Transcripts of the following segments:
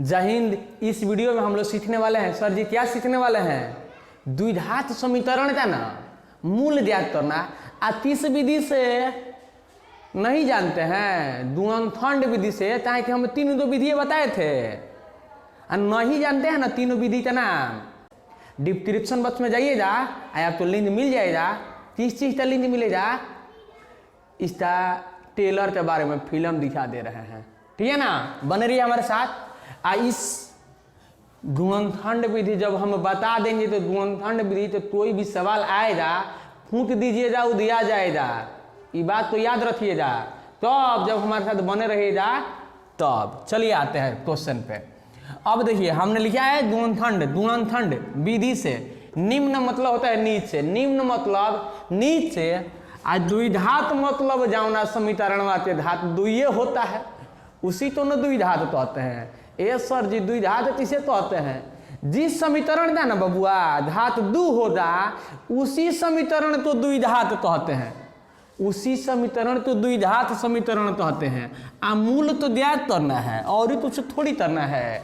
जय हिंद। इस वीडियो में हम लोग सीखने वाले हैं, सर जी क्या सीखने वाले हैं, द्विघात समीकरण का ना मूल ज्ञात करना। आप इस विधि से नहीं जानते हैं, गुणनखंड विधि से, चाहे कि हम तीनों दो विधि बताए थे और नहीं जानते हैं ना तीनों विधि का नाम, डिस्क्रिप्शन बॉक्स में जाइएगा, आपको लिंक मिल जाएगा। किस चीज़ का लिंक मिलेगा, इसका टेलर के बारे में फिल्म दिखा दे रहे हैं, ठीक है ना। बने रहिए हमारे साथ। इस गुणनखंड विधि जब हम बता देंगे तो गुणनखंड विधि तो कोई भी सवाल आएगा फूंक दीजिएगा, वो दिया जाएगा। ये बात तो याद रखिएगा। तब जब हमारे साथ बने रहिएगा तब। चलिए आते हैं क्वेश्चन पे। अब देखिए हमने लिखा है गुणनखंड विधि से निम्न मतलब होता है नीचे, निम्न मतलब नीचे, आ द्विघात मतलब जाना समीकरण वाते घात दुइये होता है, उसी तो न द्विघात कहते हैं। ए सर जी द्विघात किसे कहते हैं, जिस समीकरण का ना बबुआ घात दू होगा उसी समीकरण तो द्विघात कहते हैं, उसी समीकरण तो द्विघात समीकरण कहते हैं। मूल तो ज्ञात करना है और ही कुछ थोड़ी करना है।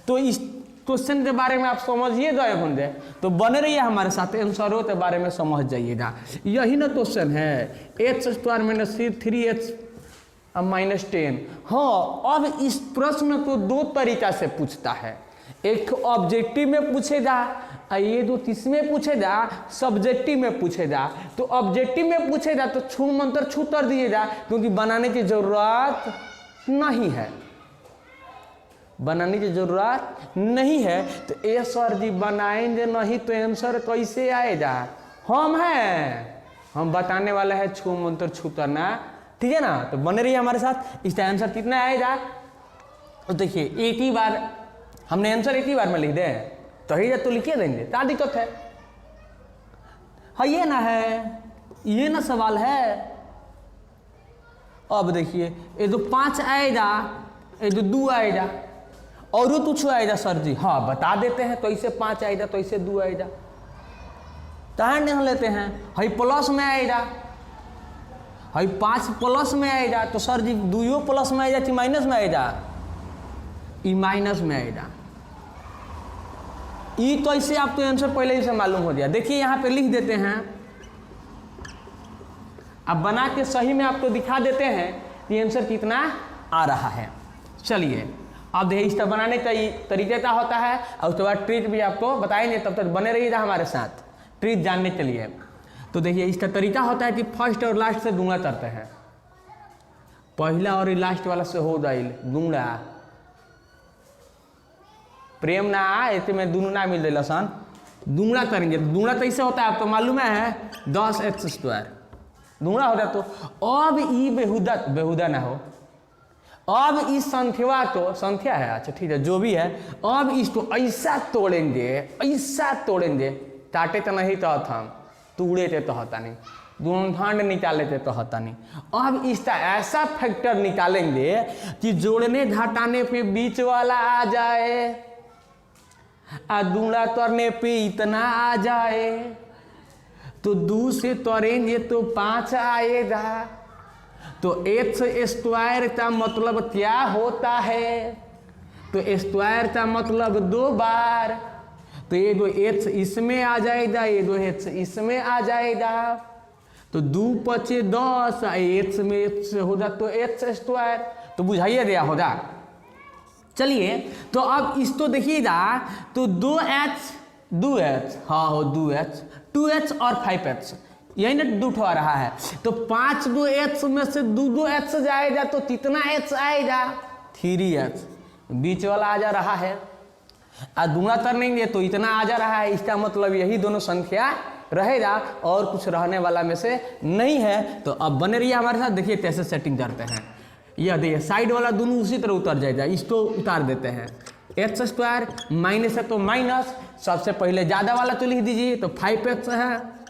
तो इस क्वेश्चन के बारे में आप समझिए गए होंगे तो बने रहिए हमारे साथ, आंसरों के बारे में समझ जाइएगा। यही ना क्वेश्चन है, x² - 3x - 10। हाँ, अब इस प्रश्न को दो तरीका से पूछता है, एक ऑब्जेक्टिव में पूछेगा, ये दो किसमें पूछेगा, सब्जेक्टिव में पूछेगा। तो ऑब्जेक्टिव में पूछेगा तो छू मंत्र छू कर दिएगा, क्योंकि बनाने की जरूरत नहीं है, बनाने की जरूरत नहीं है। तो ए सर जी बनाएंगे नहीं तो आंसर कैसे आएगा, हम बताने वाले हैं छू मंत्र छू करना, ठीक है ना। तो बने रहिए हमारे साथ। इसका आंसर कितना आएगा तो देखिए एक ही बार हमने आंसर एक ही बार में लिख दे तो ही तो लिखिए देंगे, क्या दिक्कत है। हाँ ये ना है, ये ना सवाल है। अब देखिए ये तो 5 आएगा, ये तो 2 आएगा और कुछ आएगा सर जी, हाँ बता देते हैं। तो इसे 5 आएगा तो इसे 2 आएगा, कहाँ नहीं लेते हैं। हई प्लस में आएगा, हई 5 प्लस में आएगा तो सर जी 2 प्लस में आएगा कि माइनस में आएगा, ई माइनस में आएगा। ई तो ऐसे आपको आंसर पहले ही से मालूम हो गया। देखिए यहाँ पे लिख देते हैं, अब बना के सही में आपको दिखा देते हैं कि आंसर कितना आ रहा है। चलिए अब देखिए इसका बनाने का तरीके क्या होता है और उसके बाद ट्रिक भी आपको बताएंगे, तब तक बने रहिएगा हमारे साथ ट्रिक जानने के लिए। तो देखिए इसका तरीका होता है कि फर्स्ट और लास्ट से गुणा करते हैं, पहला और लास्ट वाला से हो जाइल गुणा, प्रेम ना ऐसे में दोनों ना मिल रही सन, गुणा करेंगे। गुणा कैसे होता है आपको मालूम है, 10x² गुणा हो जाए। तो अब ई बेहुदा ना हो, अब इस संख्या को, संख्या है अच्छा ठीक है जो भी है, अब इसको ऐसा तोड़ेंगे, काटे तो नहीं तो हम तूड़े थे तो होता नहीं, गुणनखंड निकाले थे तो होता नहीं। अब इसका ऐसा फैक्टर निकालेंगे कि जोड़ने घटाने पे बीच वाला आ जाए और गुणा करने पे इतना आ जाए। तो 2 से तोड़ेंगे तो 5 आएगा। तो x² का मतलब क्या होता है, तो स्क्वायर का मतलब 2 बार, तो ये 2 h इसमें आ जाएगा, ये 2 h इसमें आ जाएगा। तो 2 × 5 = 10, h में h होगा तो h², तो बुझाइए दिया होगा। चलिए तो अब इसको देखिएगा तो 2h, हाँ हो 2h, 2h और 5h, यही ना 2 आ रहा है। तो 5 h में से 2 h जाएगा तो कितना h आएगा, 3h, बीच वाला आ जा रहा है। और गुणा करेंगे तो इतना आ जा रहा है, इसका मतलब यही दोनों संख्या रहेगा और कुछ रहने वाला में से नहीं है। तो अब बने रहिए हमारे साथ। देखिए कैसे सेटिंग करते हैं, यह देखिए साइड वाला दोनों उसी तरह उतर जाएगा, इसको उतार देते हैं। x² माइनस है तो माइनस, सबसे पहले ज़्यादा वाला तो लिख दीजिए, तो 5h है।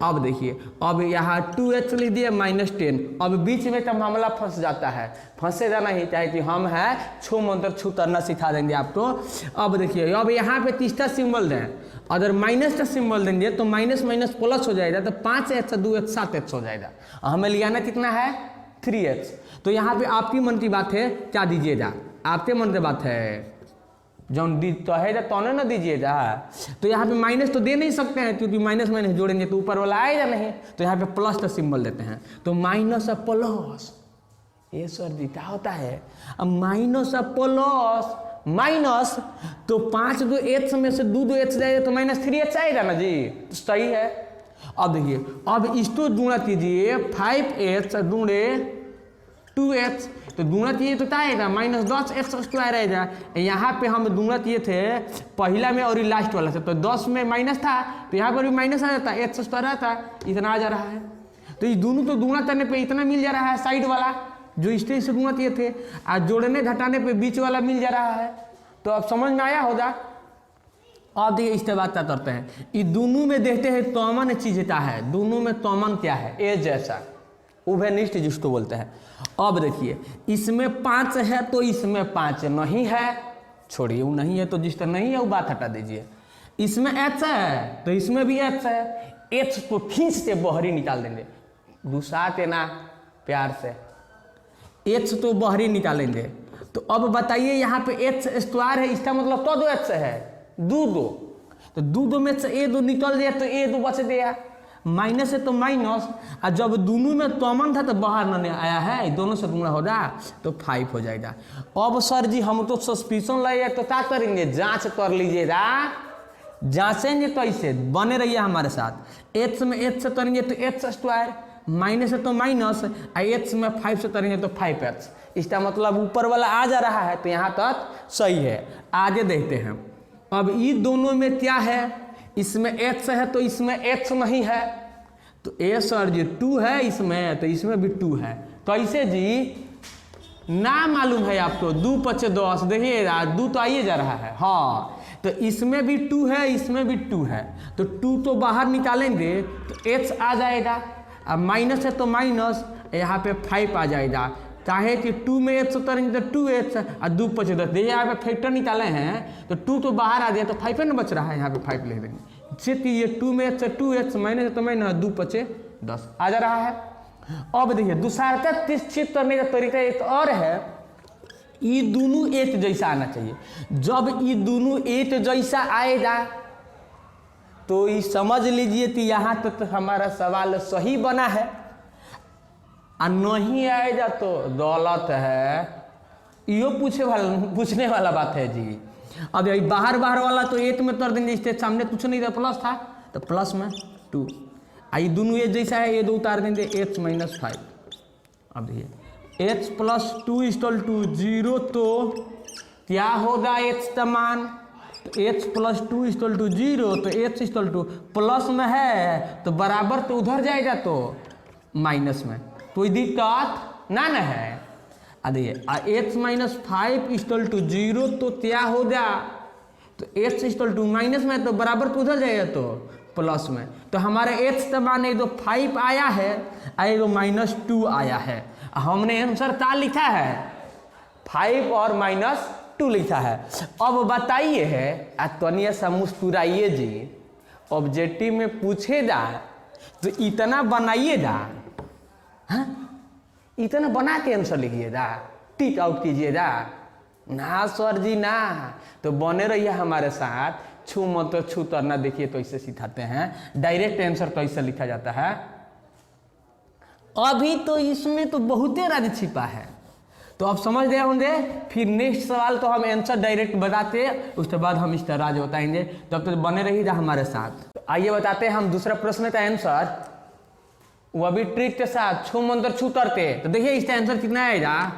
अब देखिए अब यहाँ 2h लिख दिए -10, अब बीच में तो मामला फंस जाता है, फंसेगा नहीं, चाहे कि हम है छू मंत्र छू करना सिखा देंगे आपको। अब देखिए अब यहाँ पे तीसरा सिंबल दें, अगर माइनस का सिंबल देंगे तो माइनस माइनस प्लस हो जाएगा, तो 5h 2h 7h हो जाएगा। हमें लियाना कितना है 3h। तो यहाँ पे आपकी मन की बात है, क्या दीजिएगा आपके मन से बात है, जौन दी तो है तो ना दीजिएगा। तो यहाँ पे माइनस तो दे नहीं सकते हैं, क्योंकि माइनस माइनस जोड़ेंगे तो ऊपर वाला आएगा नहीं, तो यहाँ पे प्लस का सिंबल देते हैं। तो माइनस और प्लस, ये सर जी क्या होता है, अब माइनस और प्लस, माइनस तो 5 2 एच में से 2 2 एच जाएगा तो -3h आएगा ना जी, तो सही है। अब देखिए, अब इसको गुणा कीजिए, 5h गुणे 2h, तो गुणा किए तो क्या आएगा, -10x² आएगा। यहाँ पे हम गुणा किए थे पहला में और लास्ट वाला से, तो 10 में माइनस था तो यहाँ पर भी माइनस आ जाता, x² रहता, इतना आ जा रहा है। तो ये दोनों तो गुणा करने पे इतना मिल जा रहा है, साइड वाला जो इससे से गुणा किए थे, और जोड़ने घटाने पे बीच वाला मिल जा रहा है। तो अब समझ में आया होगा। अब देखिए इसके बाद क्या करते हैं, ये दोनों में देखते हैं कॉमन चीज क्या है, दोनों में कॉमन क्या है, ए जैसा उभयनिष्ठ जिसको बोलते हैं। अब देखिए इसमें 5 है तो इसमें 5 नहीं है, छोड़िए वो नहीं है तो जिस तरह नहीं है वो बात हटा दीजिए। इसमें h है तो इसमें भी h है, h को खींच से बहरी निकाल देंगे, घुसाते ना प्यार से, h तो बहरी निकालेंगे। तो अब बताइए यहाँ पे h² है, इसका मतलब तो 2h है, 2 तो 2 में से a 2 निकल जाए तो a 2 बच गया, माइनस है तो माइनस, और जब दोनों में कॉमन था तो बाहर नहीं आया है, दोनों से गुणा हो जाए तो 5 हो जाएगा। अब सर जी हम तो सस्पिशन लगे तो क्या करेंगे, जांच कर लीजिएगा, जांचेंगे तो ऐसे बने रहिए हमारे साथ। h में h से करेंगे तो h², माइनस है तो माइनस, h में 5 से करेंगे तो 5h, इसका मतलब ऊपर वाला आ जा रहा है, तो यहाँ तक सही है। आगे देखते हैं, अब ये दोनों में क्या है, इसमें x है तो इसमें x नहीं है, तो ए सर जी 2 है इसमें, तो इसमें भी 2 है, तो ऐसे जी ना मालूम है आपको, 2 5 10, देखिए 2 तो आइए जा रहा है, हाँ, तो इसमें भी 2 है इसमें भी 2 है, तो 2 तो बाहर निकालेंगे तो h आ जाएगा, अब माइनस है तो माइनस, यहाँ पे 5 आ जाएगा, चाहे कि 2 में h उतरेंगे तो 2h और 2 5 10, देखिए यहाँ पे फैक्टर निकाले हैं तो 2 तो बाहर आ गया तो 5 ना बच रहा है, यहाँ पे 5 लिख देंगे। ये 2 में h 2h माइनस तो माइनस 2 5 10 आ जा रहा है। अब देखिए दूसरा निश्चित करने का तरीका एक और है, ये दोनों एक जैसा आना चाहिए। जब ये दोनों एक जैसा आएगा तो ये समझ लीजिए कि यहाँ तक तो हमारा सवाल सही बना है, और नहीं आएगा तो गलत है, यो पूछने वाला बात है जी। अब यही बाहर वाला तो 8 में कर देंगे, इसके सामने कुछ नहीं था, प्लस था तो प्लस में 2, आई दोनों ये जैसा है, ये 2 उतार देंगे h - 5। अब देखिए h + 2 = 0, तो क्या होगा h का मान, तो h + 2 = 0, तो h = प्लस में है तो बराबर तो उधर जाएगा तो माइनस में, कोई दिक्कत ना है। देखिए h - 5 = 0, तो क्या हो जा, तो h = माइनस में तो बराबर तो उधर जाएगा तो प्लस में, तो हमारे h का मान एक 5 आया है और एक -2 आया है, हमने आंसर क्या लिखा है, 5 और -2 लिखा है। अब बताइए है, तनिया सा मुस्कुराइए जी, ऑब्जेक्टिव में पूछेगा तो इतना बनाइएगा, हाँ इतना बना के आंसर लिखिएगा, टिक आउट कीजिएगा ना सर जी ना, तो बने रहिए हमारे साथ। छू मत तो छू तरना, देखिए तो ऐसे सिखाते हैं, डायरेक्ट आंसर तो ऐसे लिखा जाता है। अभी तो इसमें तो बहुत राज छिपा है, तो आप समझ गए होंगे। फिर नेक्स्ट सवाल तो हम आंसर डायरेक्ट बताते, उसके बाद हम इसका राज बताएंगे, तब तक बने रहिएगा हमारे साथ। तो आइए बताते हैं हम दूसरा प्रश्न का आंसर, वो भी ट्रिक के साथ, छू मंत्र छू तरते। तो देखिए इसका आंसर कितना आएगा,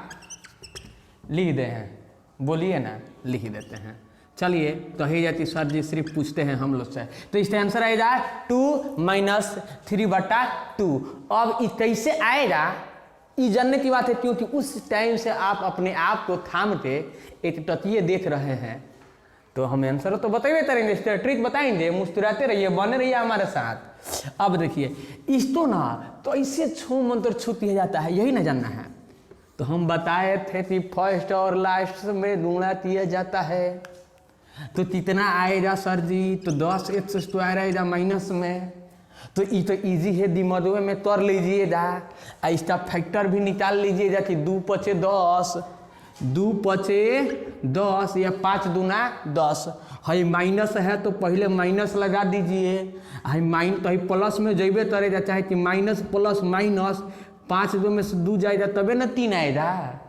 लिख दे हैं, बोलिए ना, लिख देते हैं। चलिए तो ही जाती सर जी सिर्फ पूछते हैं हम लोग से, तो इसका आंसर आएगा 2 - 3/2। अब ये कैसे आएगा ये जानने की बात है, क्योंकि उस टाइम से आप अपने आप को थाम के एक तकिए देख रहे हैं, तो हम आंसर तो बताइए करेंगे, इसका ट्रिक बताएंगे, मुस्कुराते रहिए, बने रहिए हमारे साथ। अब देखिए इसको ना तो ऐसे छू मंत्र छू किया जाता है, यही ना जानना है। तो हम बताए थे कि फर्स्ट और लास्ट में गुणा किया जाता है, तो कितना आएगा सर जी, तो 10h² आएगा माइनस में, तो ये तो इजी है, दिमाग में कर लीजिएगा। इसका फैक्टर भी निकाल लीजिएगा कि 2 5 10, 2 पचे 10 या 5 दूना 10। हई माइनस है तो पहले माइनस लगा दीजिए, हई तो हई प्लस में जैबे करेगा, चाहे कि माइनस प्लस माइनस 5 दो में से 2 जाएगा तबे ना 3 आएगा।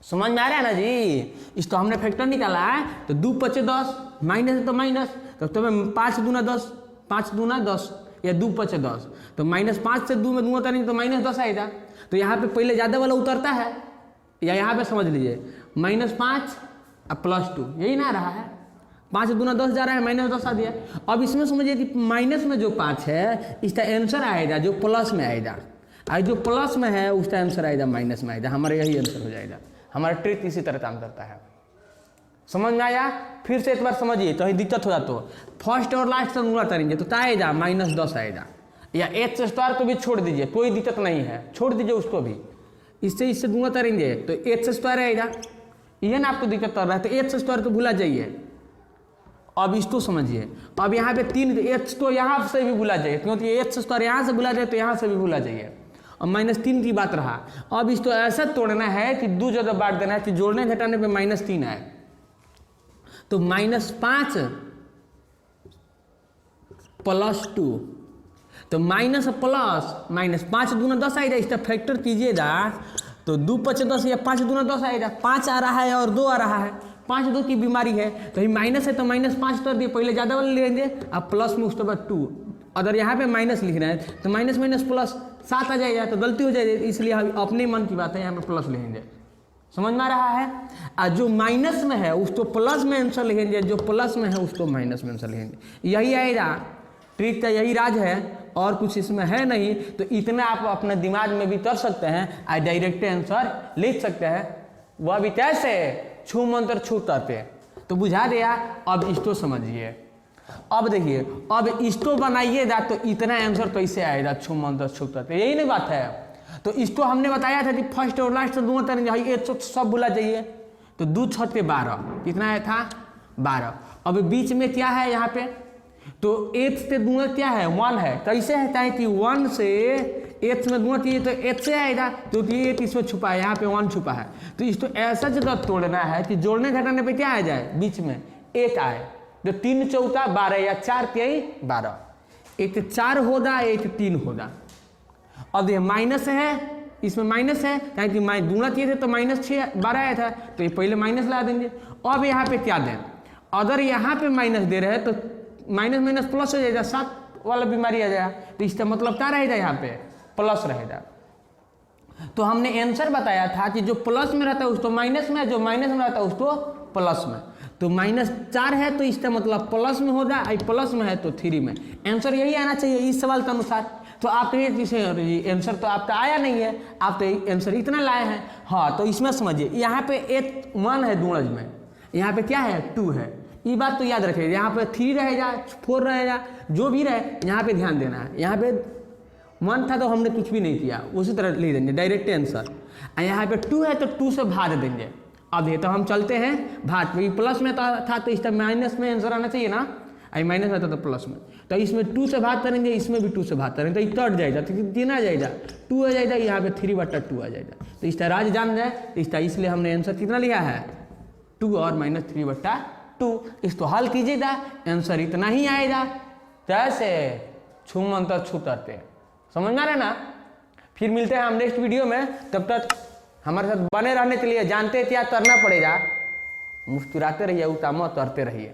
समझ में आ रहा है ना जी। इस तो हमने फैक्टर निकाला है, तो 2 पचे 10 माइनस है तो माइनस, तो तब 5 दूना 10, 5 दूना 10 या 2 पचे 10, तो -5 से 2 में 2 होता नहीं तो -10 आएगा। तो यहाँ पे पहले ज़्यादा वाला उतरता है, या यहाँ पे समझ लीजिए -5 और +2 यही ना रहा है, 5 दूना 10 जा रहा है, -10 आ दिया। अब इसमें समझिए कि माइनस में जो 5 है इसका आंसर आएगा जो प्लस में आएगा, और जो प्लस में है उसका आंसर आएगा माइनस में आएगा, हमारा यही आंसर हो जाएगा। हमारा ट्रिक इसी तरह काम करता है। समझ में आया? फिर से एक बार समझिए, तो दिक्कत हो जाता तो फर्स्ट और लास्ट से गुणा करेंगे तो क्या आएगा, -10 आएगा। या h² को भी छोड़ दीजिए, कोई दिक्कत नहीं है, छोड़ दीजिए उसको भी, इससे गुणा करेंगे तो h² आएगा। ये ना आपको दिक्कत कर रहा है, तो h² तो भूला जाइए। अब इसको समझिए, अब यहाँ पे 3 h तो यहाँ से भी भूला जाइए, क्योंकि h² यहाँ से भूला जाए तो यहाँ से भी भूला जाइए। और -3 की बात रहा। अब इसको ऐसा तोड़ना है कि 2 जगह बांट देना है कि जोड़ने घटाने पे -3 आए, तो -5 + 2, तो माइनस प्लस -5 दूना 10 आएगा। इसका फैक्टर कीजिएगा तो 2 पचे 10 या 5 दूना 10 आएगा। 5 आ रहा है और 2 आ रहा है, 5 2 की बीमारी है, तो ये माइनस है तो -5 कर दिए, पहले ज़्यादा वाला लेंगे, अब प्लस में उसके बाद 2। अगर यहाँ पे माइनस लिख रहे हैं तो माइनस प्लस 7 आ जाएगा, तो गलती हो जाएगी, इसलिए हम अपने मन की बात है यहाँ पे प्लस लिखेंगे। समझ में आ रहा है? और जो माइनस में है उसको प्लस में आंसर लिखेंगे, जो प्लस में है उसको माइनस में आंसर लिखेंगे। यही आएगा, ट्रिक का यही राज है, और कुछ इसमें है नहीं। तो इतना आप अपने दिमाग में भी कर सकते हैं और डायरेक्ट आंसर लिख सकते हैं। वह भी कैसे, छू मंत्र छू करते, तो बुझा दिया। अब इसको समझिए, अब देखिए, अब इसको बनाइएगा तो इतना आंसर कैसे आएगा, छू मंत्र छू करते, यही नहीं बात है। तो इसको हमने बताया था कि फर्स्ट और लास्ट दोनों तरह एक सब बोला जाइए, तो 2 × 6 = 12, कितना है था 12। अब बीच में क्या है यहाँ पे, तो 8 से दूना क्या है 1 है, कैसे है, चाहे कि 1 से 8 में दूना चाहिए तो 8 से आएगा, क्योंकि 8 इसमें छुपा है, यहाँ पे 1 छुपा है। तो इसको ऐसा जगह तोड़ना है कि जोड़ने घटाने पे क्या आ जाए, बीच में 8 आए, तो 3 × 4 = 12 या 4 × 3 = 12, 1 4 होगा, 1 3 होगा। अब ये माइनस है, इसमें माइनस है, क्या कि दूना चाहिए थे तो -6 12 आया था, तो ये पहले माइनस लगा देंगे। अब यहाँ पे क्या दें, अगर यहाँ पे माइनस दे रहे हैं तो माइनस प्लस हो जाएगा, 7 वाला बीमारी आ जाएगा, तो इसका मतलब क्या रहेगा, यहाँ पे प्लस रहेगा। तो हमने आंसर बताया था कि जो प्लस में रहता है उसको माइनस में, जो माइनस में रहता है उसको प्लस में। तो -4 है तो इसका मतलब प्लस में होगा, आई प्लस में है तो 3 में। आंसर यही आना चाहिए इस सवाल के अनुसार। तो आप ये आंसर तो आपका आया नहीं है, आप तो आंसर इतना लाए हैं। हाँ, तो इसमें समझिए, यहाँ पे 1 है दूरज में, यहाँ पे क्या है 2 है, ये बात तो याद रखिए। यहाँ पे 3 रहेगा, 4 रहेगा, जो भी रहे यहाँ पे ध्यान देना है। यहाँ पे 1 था तो हमने कुछ भी नहीं किया, उसी तरह लिख देंगे डायरेक्ट आंसर। यहाँ पे 2 है तो 2 से भाग देंगे। अब ये तो हम चलते हैं भाग, प्लस में था तो इसका माइनस में आंसर आना चाहिए ना, आई माइनस आता तो प्लस में, तो इसमें 2 से भाग करेंगे, इसमें भी 2 से भाग करेंगे, तो ये कट जाएगा, तो 3 आ जाएगा, 2 आ जाएगा, यहाँ पे 3/2 आ जाएगा। तो इसका राज जान जाए, तो इसका इसलिए हमने आंसर कितना लिया है 2 और -3/2। इसको हल कीजिएगा, आंसर इतना ही आएगा। कैसे, छू मंत्र छू करते, समझ में आ रहा है ना। फिर मिलते हैं हम नेक्स्ट वीडियो में, तब तक हमारे साथ बने रहने के लिए जानते क्या करना पड़ेगा, मुस्कुराते रहिए, उतामा करते रहिए।